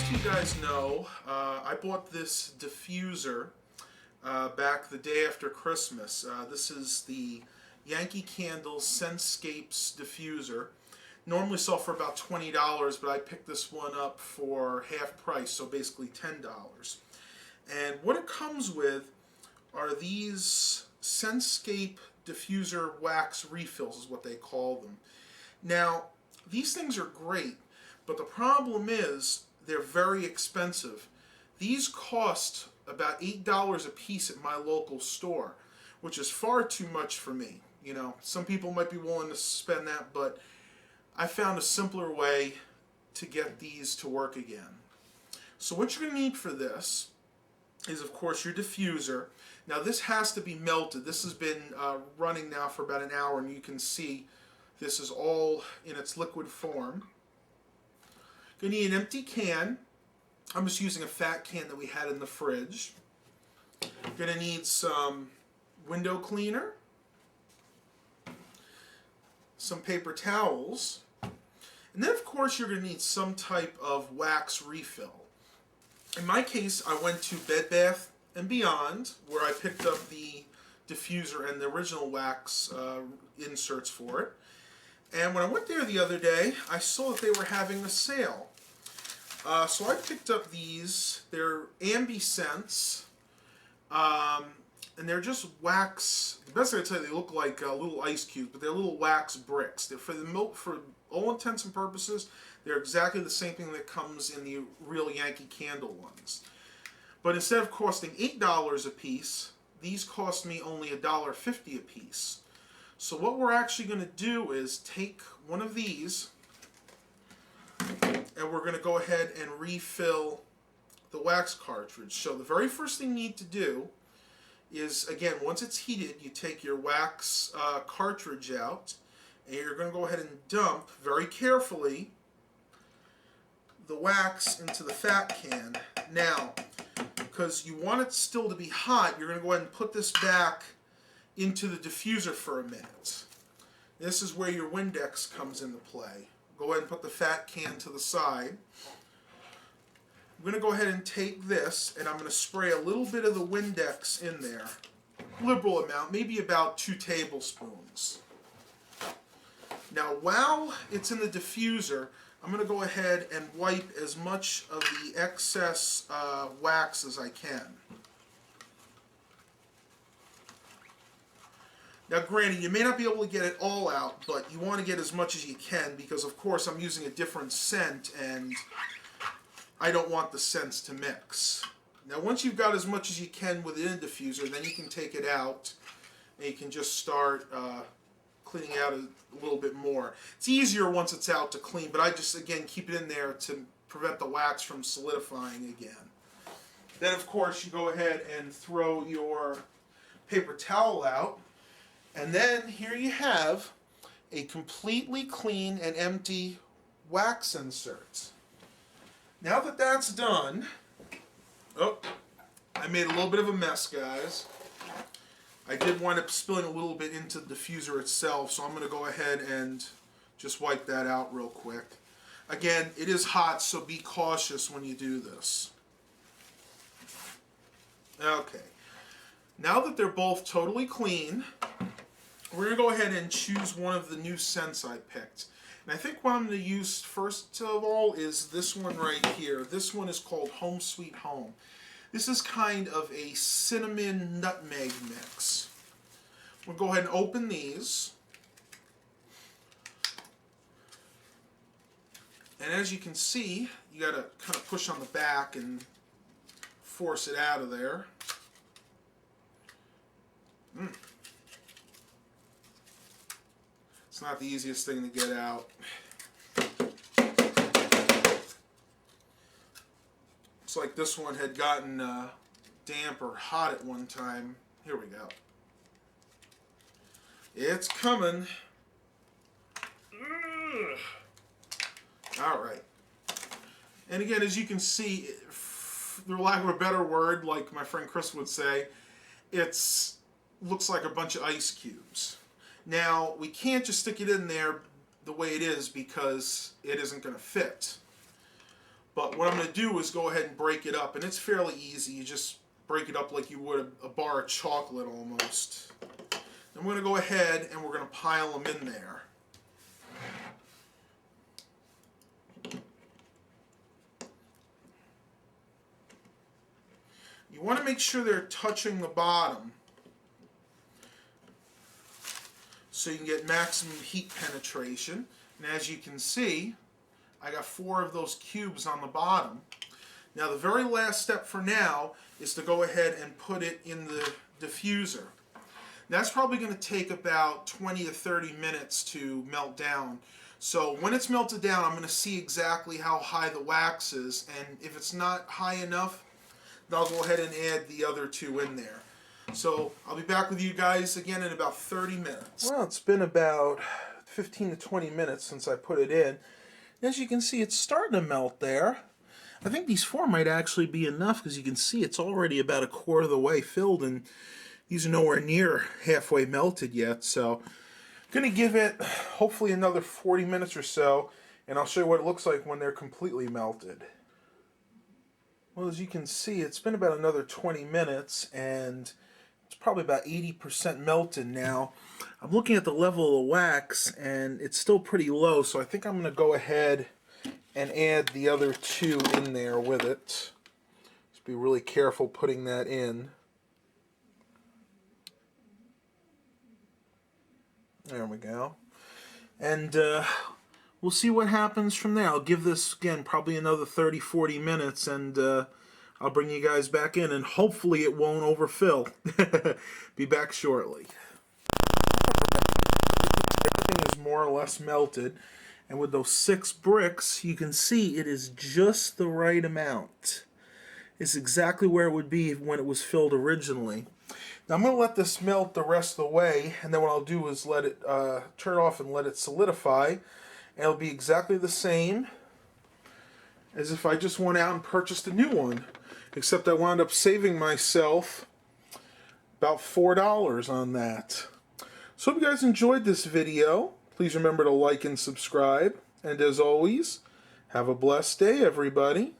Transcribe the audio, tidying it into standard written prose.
most of you guys know, I bought this diffuser back the day after Christmas. This is the YankeeCandle Scentescapes diffuser. Normally sell for about $20, but I picked this one up for half price, so basically $10. And what it comes with are these Scentescape diffuser wax refills, is what they call them. Now, these things are great, but the problem is they're very expensive. These cost about $8 a piece at my local store, which is far too much for me. You know, some people might be willing to spend that, but I found a simpler way to get these to work again. So what you're going to need for this is, of course, your diffuser. Now this has to be melted. This has been running now for about an hour, and you can see this is all in its liquid form. You're going to need an empty can. I'm just using a fat can that we had in the fridge. You're going to need some window cleaner, some paper towels, and then of course you're going to need some type of wax refill. In my case, I went to Bed Bath & Beyond, where I picked up the diffuser and the original wax inserts for it. And when I went there the other day, I saw that they were having a sale. So I picked up these. They're Ambiscents, and they're just wax. The best I can tell you, they look like little ice cubes, but they're little wax bricks. They're for all intents and purposes, they're exactly the same thing that comes in the real YankeeCandle ones. But instead of costing $8 a piece, these cost me only $1.50 a piece. So what we're actually going to do is take one of these, and we're going to go ahead and refill the wax cartridge. So the very first thing you need to do is, again, once it's heated, you take your wax cartridge out, and you're going to go ahead and dump very carefully the wax into the fat can. Now, because you want it still to be hot, you're going to go ahead and put this back into the diffuser for a minute. This is where your Windex comes into play. Go ahead and put the fat can to the side. I'm going to go ahead and take this, and I'm going to spray a little bit of the Windex in there. Liberal amount, maybe about 2 tablespoons. Now, while it's in the diffuser, I'm going to go ahead and wipe as much of the excess wax as I can. Now granted, you may not be able to get it all out, but you want to get as much as you can, because of course I'm using a different scent and I don't want the scents to mix. Now once you've got as much as you can within the diffuser, then you can take it out and you can just start cleaning out a little bit more. It's easier once it's out to clean, but I just, again, keep it in there to prevent the wax from solidifying again. Then of course you go ahead and throw your paper towel out. And then here you have a completely clean and empty wax insert. Now that that's done, oh, I made a little bit of a mess, guys. I did wind up spilling a little bit into the diffuser itself, so I'm going to go ahead and just wipe that out real quick. Again, it is hot, so be cautious when you do this. Okay. Now that they're both totally clean, we're going to go ahead and choose one of the new scents I picked. And I think what I'm going to use first of all is this one right here. This one is called Home Sweet Home. This is kind of a cinnamon nutmeg mix. We'll go ahead and open these. And as you can see, you got to kind of push on the back and force it out of there. It's not the easiest thing to get out. Looks like this one had gotten damp or hot at one time. Here we go. It's coming. Alright. And again, as you can see, for lack of a better word, like my friend Chris would say, it's looks like a bunch of ice cubes. Now, we can't just stick it in there the way it is because it isn't going to fit. But what I'm going to do is go ahead and break it up, and it's fairly easy. You just break it up like you would a bar of chocolate almost. Then we're going to go ahead and we're going to pile them in there. You want to make sure they're touching the bottom so you can get maximum heat penetration. And as you can see, I got 4 of those cubes on the bottom. Now the very last step for now is to go ahead and put it in the diffuser. That's probably going to take about 20 to 30 minutes to melt down. So when it's melted down, I'm going to see exactly how high the wax is, and if it's not high enough, then I'll go ahead and add the other 2 in there. So I'll be back with you guys again in about 30 minutes. Well, it's been about 15 to 20 minutes since I put it in. As you can see, it's starting to melt there. I think these 4 might actually be enough, because you can see it's already about a quarter of the way filled, and these are nowhere near halfway melted yet. So I'm going to give it hopefully another 40 minutes or so, and I'll show you what it looks like when they're completely melted. Well, as you can see, it's been about another 20 minutes, and it's probably about 80% melted now. I'm looking at the level of wax, and it's still pretty low, so I think I'm going to go ahead and add the other 2 in there with it. Just be really careful putting that in. There we go. And we'll see what happens from there. I'll give this, again, probably another 30-40 minutes, and I'll bring you guys back in, and hopefully it won't overfill. Be back shortly. Everything is more or less melted, and with those 6 bricks, you can see it is just the right amount. It's exactly where it would be when it was filled originally. Now I'm going to let this melt the rest of the way, and then what I'll do is let it turn off and let it solidify. And it'll be exactly the same as if I just went out and purchased a new one, except I wound up saving myself about $4 on that. So hope you guys enjoyed this video. Please remember to like and subscribe, and as always, have a blessed day, everybody.